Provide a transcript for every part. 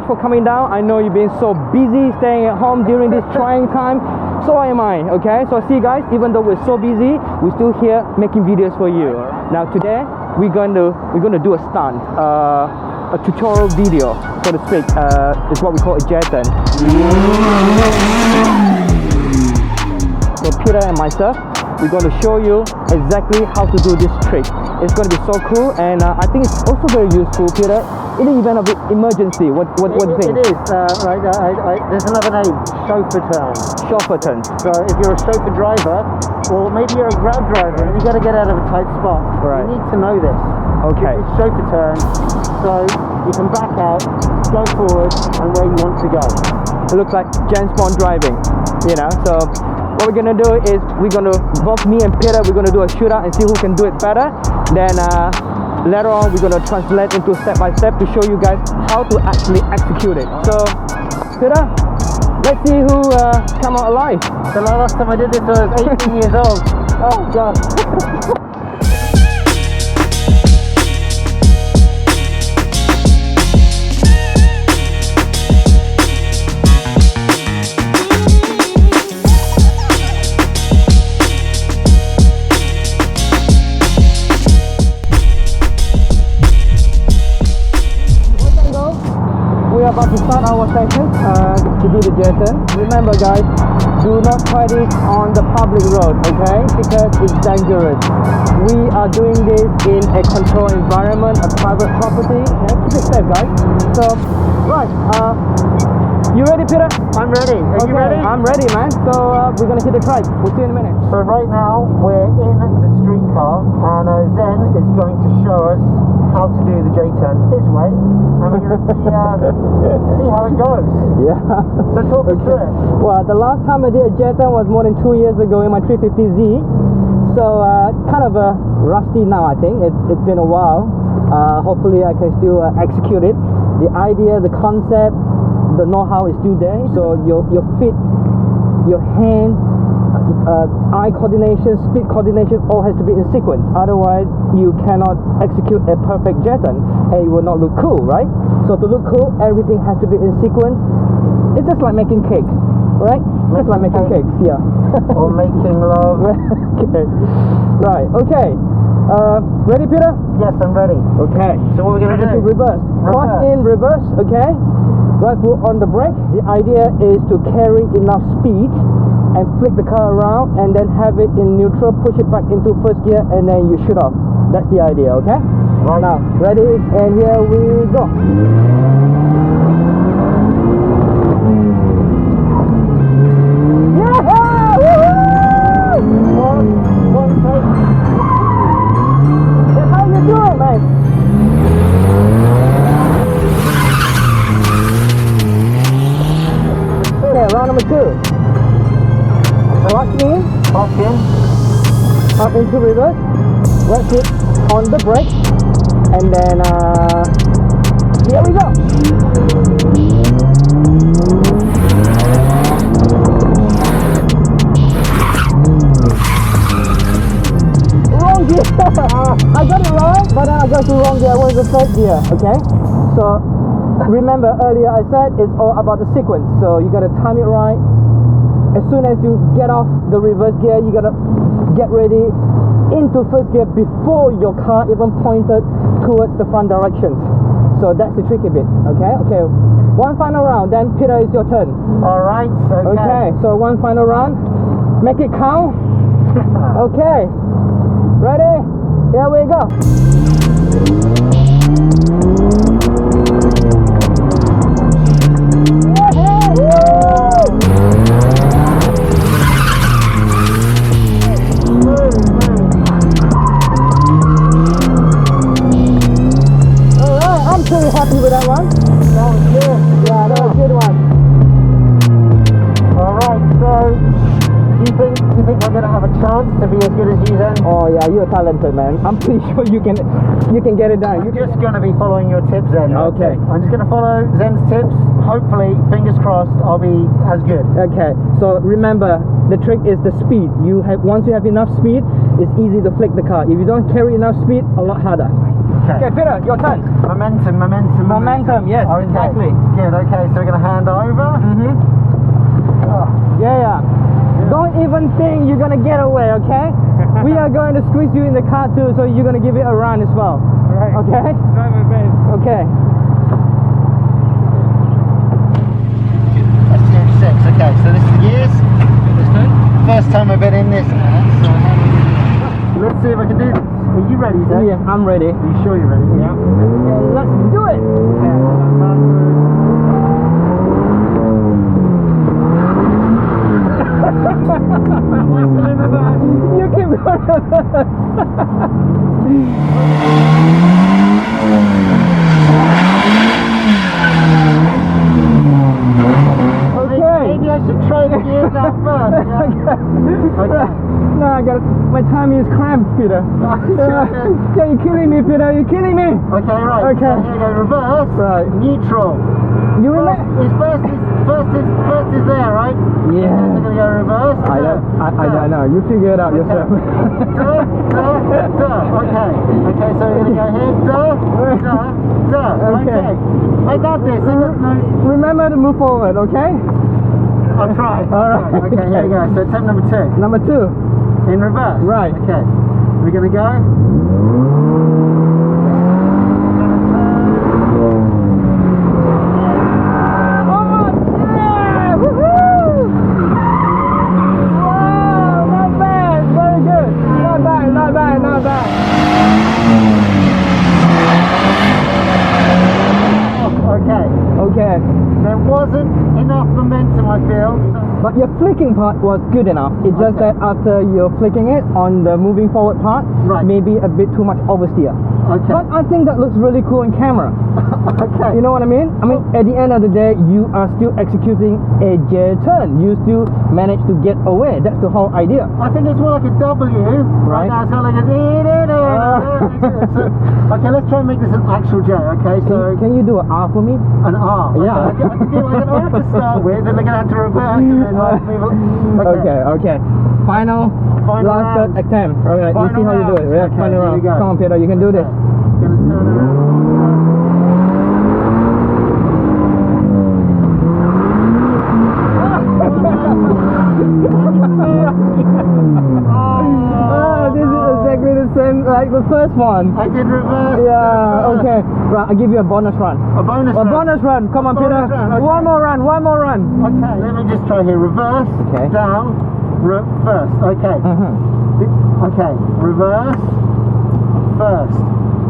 for coming down. I know you've been so busy staying at home during this trying time. So am I, okay? So see guys, even though we're so busy, we're still here making videos for you. Now today, we're going to do a stunt, a tutorial video, so to speak. It's what we call a Jeya. So Peter and myself, we're going to show you exactly how to do this trick. It's going to be so cool, and I think it's also very useful, Peter, in the event of emergency. What do you think? It is. There's another name, chauffeur turn. Chauffeur turn. So if you're a chauffeur driver, or maybe you're a Grab driver and you got to get out of a tight spot, right. You need to know this. Okay. It's chauffeur turn, so you can back out, go forward, and where you want to go. It looks like James Bond driving, you know. So what we're gonna do is both me and Peter, we're gonna do a shootout and see who can do it better. Then later on, we're gonna translate into step by step to show you guys how to actually execute it. So Peter, let's see who come out alive. The last time I did this, I was 18 years old. Oh God. About to start our session to do the Jeya. Remember guys, do not try this on the public road, okay? Because it's dangerous. We are doing this in a controlled environment, a private property. Okay? Keep it safe guys. So, right, you ready Peter? I'm ready. Are you ready? I'm ready man. So we're going to hit the track. We'll see you in a minute. So right now, we're in the streetcar and Zen is going to show us how to do the Jeya his way, and we're going to see how it goes. Yeah. So talk us through it. Well, the last time I did a Jeya was more than 2 years ago in my 350Z. So kind of rusty now, I think. It's been a while. Hopefully I can still execute it. The idea, the concept, the know-how is still there. So your feet, your hand, eye coordination, speed coordination, all has to be in sequence. Otherwise, you cannot execute a perfect Jeya, and it will not look cool, right? So to look cool, everything has to be in sequence. It's just like making cake, right? Just like making cakes, yeah. Or making love. Okay. Right. Okay. Ready, Peter? Yes, I'm ready. Okay. So what are we going to do? Reverse. Cross in reverse. Okay. Right foot on the brake. The idea is to carry enough speed and flick the car around and then have it in neutral, push it back into first gear, and then you shoot off. That's the idea, okay? Right. Now, ready, and here we go. Yeah! Woohoo! One take. That's how you do it, man. Okay, round number 2. Lock in, up into reverse, right foot on the brake, and then here we go. Wrong gear. I got it wrong, but then I got the wrong gear. I was the third gear. Okay, so remember earlier I said it's all about the sequence. So you got to time it right. As soon as you get off the reverse gear, you gotta get ready into first gear before your car even pointed towards the front direction. So that's the tricky bit, okay? Okay, one final round, then Peter, it's your turn. Alright, okay. Okay, so one final round. Make it count. Okay, ready? Here we go. Happy with that one? That was good. Yeah, that was a good one. Alright, so do you think we're going to have a chance to be as good as you then? Oh yeah, you're talented man. I'm pretty sure you can get it done. I'm just going to be following your tips then. Okay. I'm just going to follow Zen's tips. Hopefully, fingers crossed, I'll be as good. Okay, so remember, the trick is the speed. Once you have enough speed, it's easy to flick the car. If you don't carry enough speed, a lot harder. Okay, Peter, your turn. Momentum, yes, okay. exactly. Good, okay, so we're going to hand over. Yeah. Don't even think you're gonna get away, okay? We are going to squeeze you in the car too, so you're gonna give it a run as well. Right. Okay? Try my best. Okay. That's gear 6, okay, so this is the gears. First time I've been in this, so let's see if I can do this. Are you ready, Zach? Yeah, I'm ready. Are you sure you're ready? Yeah. Okay, let's do it! You keep going. Okay. Maybe I should try the gears out first. Yeah? Okay. No, my timing is cramped, Peter. Yeah, you're killing me, Peter. You're killing me. Okay, right. Okay. So here we go. Reverse. Right. Neutral. You remember? First is there, right? Yeah. So I'm gonna go reverse. I don't know. You figure it out yourself. Okay. Okay, so we're gonna go here. Okay. I got this. Remember to move forward, okay? I'll try. Alright. Okay, here we go. So attempt number 2. Number 2. In reverse. Right. Okay. We're gonna go. Not bad. Okay. There wasn't enough momentum, I feel. But your flicking part was good enough. It's just that after you're flicking it on the moving forward part, maybe a bit too much oversteer. Okay. But I think that looks really cool in camera. Okay. You know what I mean? I mean, at the end of the day, you are still executing a J turn. You still manage to get away. That's the whole idea. I think it's more like a W. Right now, it's not like a okay, let's try and make this an actual J, okay? So Can you do an R for me? An R? Yeah. I can do like an R to start with, and they're going to have to reverse and then move. Okay. Final last round. attempt. Alright, let's see how you do it. Yeah, Okay, final here round. we go. Come on, Peter, you can do this. Gonna turn around. This is exactly the same like the first one. I did reverse. Yeah, okay. Right, I'll give you a bonus run. A bonus run? A bonus run. Come on, Peter. Run, okay. One more run. Okay, let me just try here. Reverse, down, reverse. Okay. Okay, reverse, first.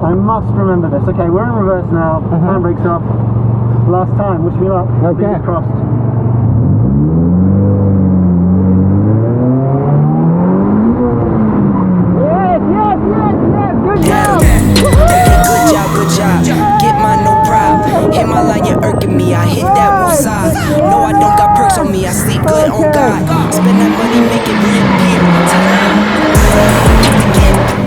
I must remember this. Okay, we're in reverse now. Handbrake's off. Last time. Wish me luck. Okay. Fingers crossed. Yes. Good job. Get mine, no problem. Hit my line, you're irking me. I hit that one side. No, I don't got perks on me. I sleep good on God. Spend that money, make it reappear.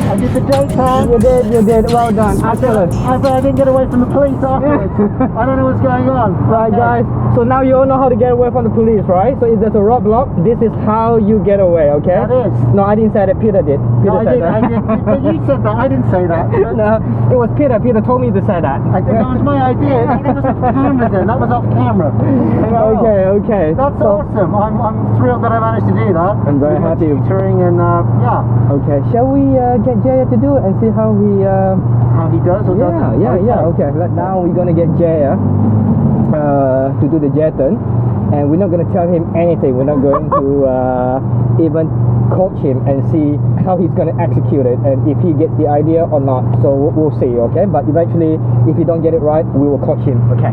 I did the J turn. You did. Well done. Excellent. I didn't get away from the police afterwards. I don't know what's going on. Right, guys. So now you all know how to get away from the police, right? So if there's a roadblock, this is how you get away, okay? That is. No, I didn't say that. Peter did. Peter said that. I did. But you said that. I didn't say that. No, it was Peter. Peter told me to say that. I think that was my idea. That was off camera then. That was off camera. Okay. That's awesome. I'm thrilled that I managed to do that. I'm very happy. Tutoring and yeah. Okay. Shall we get Jeya to do it and see how he? How he does or doesn't? Yeah. Okay. Now we're gonna get Jeya to do the jet turn, and we're not gonna tell him anything. We're not going to even coach him and see how he's gonna execute it and if he gets the idea or not. So we'll see. Okay. But eventually, if he don't get it right, we will coach him. Okay.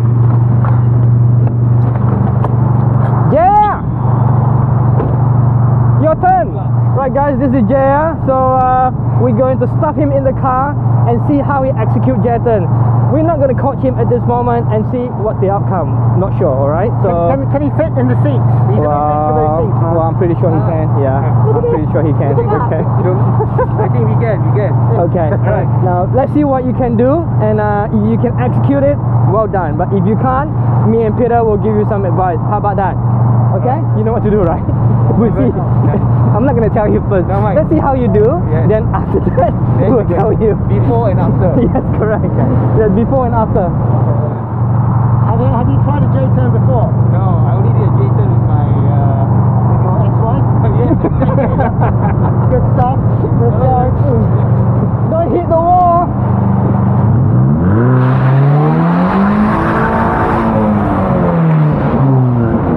Jeya, your turn. Right, guys, this is Jeya. So we're going to stuff him in the car and see how he executes jet turn. We're not going to coach him at this moment and see what's the outcome. Not sure, alright? So can he fit in the seats? He's in those seats, man. well, I'm pretty sure he can. Yeah, I'm pretty sure he can. Okay. I think we can. Okay. Alright. Now let's see what you can do, and if you can execute it, well done. But if you can't, me and Peter will give you some advice. How about that? Okay? You know what to do, right? We'll see. I'm not gonna tell you first. No, Let's see how you do. Yes. Then after that, we'll tell you. Before and after. Yes, correct. Yes, before and after. Have you tried a J-turn before? No, I only did a J-turn with my With your ex-wife? yes. Good stuff. Good stuff. Don't hit the wall.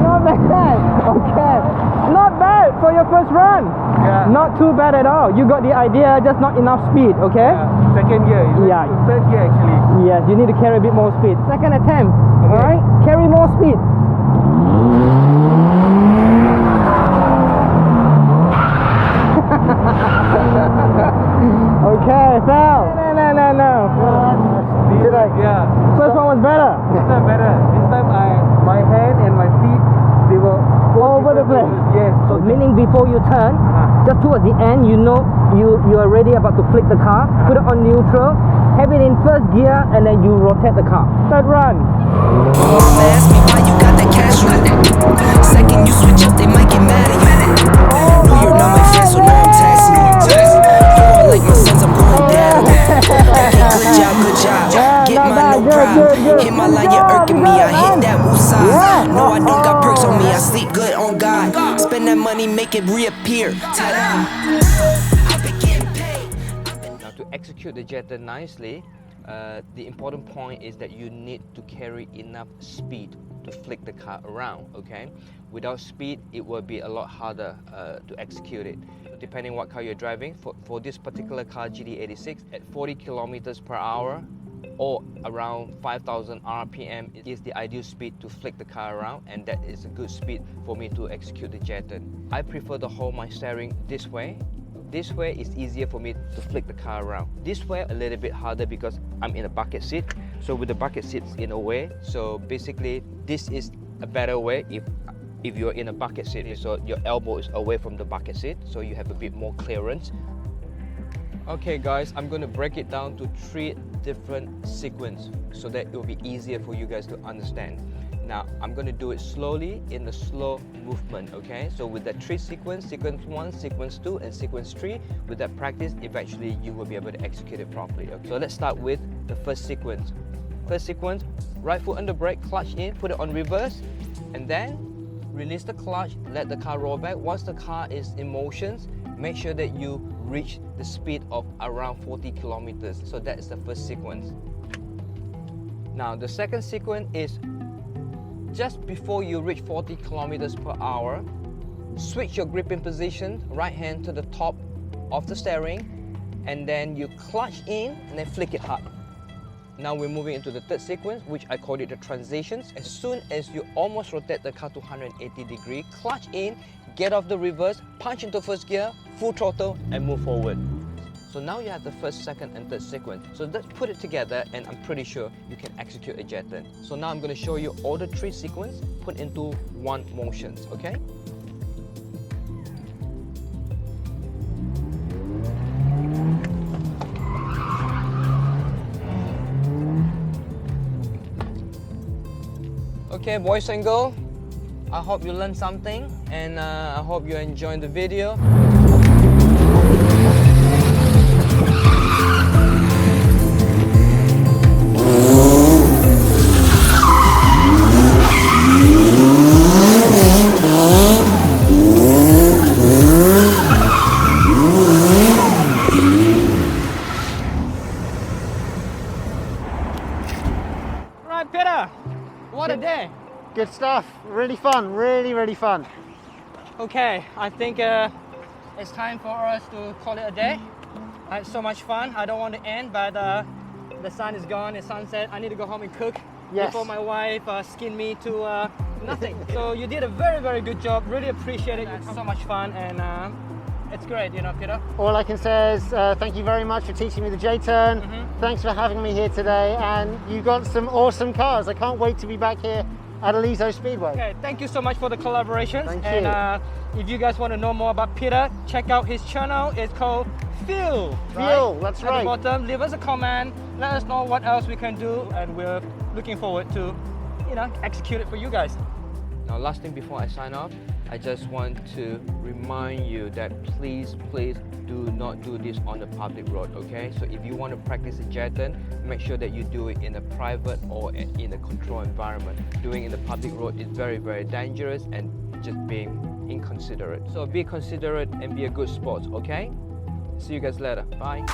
Not bad. Okay. Not bad for your first run. Yeah. Not too bad at all. You got the idea, just not enough speed, okay? Second gear. Yeah. Third gear actually. Yes, you need to carry a bit more speed. Second attempt, alright? Carry more speed. Okay, fell. No. Today. Yeah. First one was better. This time better. This time my hand and my feet, they were All over the place. Yes. So meaning before you turn, just towards the end, you know you are ready about to flick the car, put it on neutral, have it in first gear, and then you rotate the car. Third run. Mama ask me why you got that cash with it. Second you switch up, they might get mad at you. Know you're not my friend, so now I'm taxing you. You all like my sons, I'm going down. Okay, good job. Get mine, no problem. Hit my line, you're irking me. I hit that woosah. No, I don't got perks on me. I sleep good on God. Spend that money, make it reappear. Ta-da. I've been getting paid. Now, to execute the Jeya nicely, the important point is that you need to carry enough speed to flick the car around, okay? Without speed, it will be a lot harder to execute it. Depending what car you're driving, for this particular car, GT86, at 40 kilometers per hour or around 5,000 RPM is the ideal speed to flick the car around, and that is a good speed for me to execute the Jeya. I prefer to hold my steering this way. This way is easier for me to flick the car around. This way a little bit harder because I'm in a bucket seat. So with the bucket seats in a way, so basically this is a better way if you're in a bucket seat. So your elbow is away from the bucket seat, so you have a bit more clearance. Okay guys, I'm going to break it down to 3 different sequences so that it will be easier for you guys to understand. Now, I'm going to do it slowly in the slow movement, okay? So with that 3 sequence 1, sequence 2, and sequence 3, with that practice, eventually you will be able to execute it properly. Okay? So let's start with the first sequence. First sequence, right foot on the brake, clutch in, put it on reverse, and then release the clutch, let the car roll back. Once the car is in motion, make sure that you reach the speed of around 40 kilometers. So that is the first sequence. Now, the second sequence is just before you reach 40 kilometers per hour, switch your gripping position, right hand to the top of the steering, and then you clutch in and then flick it hard. Now we're moving into the third sequence, which I call it the transitions. As soon as you almost rotate the car to 180 degrees, clutch in, get off the reverse, punch into first gear, full throttle, and move forward. So now you have the first, second, and third sequence. So let's put it together, and I'm pretty sure you can execute a Jeya. So now I'm going to show you all the 3 sequences put into one motion, okay? Okay, boys and girls, I hope you learned something, and I hope you enjoyed the video. Right, Peter, what a day. Good stuff. Really fun. Really fun. Okay, I think it's time for us to call it a day. I had so much fun. I don't want to end, but the sun is gone, it's sunset. I need to go home and cook before my wife skin me to nothing. So you did a very good job. Really appreciate it. It's so much fun, and it's great, you know, Peter. All I can say is thank you very much for teaching me the J-turn. Thanks for having me here today, and you got some awesome cars. I can't wait to be back here at Aliso Speedway. Okay, thank you so much for the collaboration. Thank you. And if you guys want to know more about Peter, check out his channel. It's called Fuel. Fuel, that's At right. the bottom, leave us a comment. Let us know what else we can do, and we're looking forward to, you know, execute it for you guys. Now, last thing before I sign off, I just want to remind you that please do not do this on the public road, okay? So if you want to practice a jeton, make sure that you do it in a private or in a controlled environment. Doing it in the public road is very dangerous and just being inconsiderate. So be considerate and be a good sport, okay? See you guys later. Bye.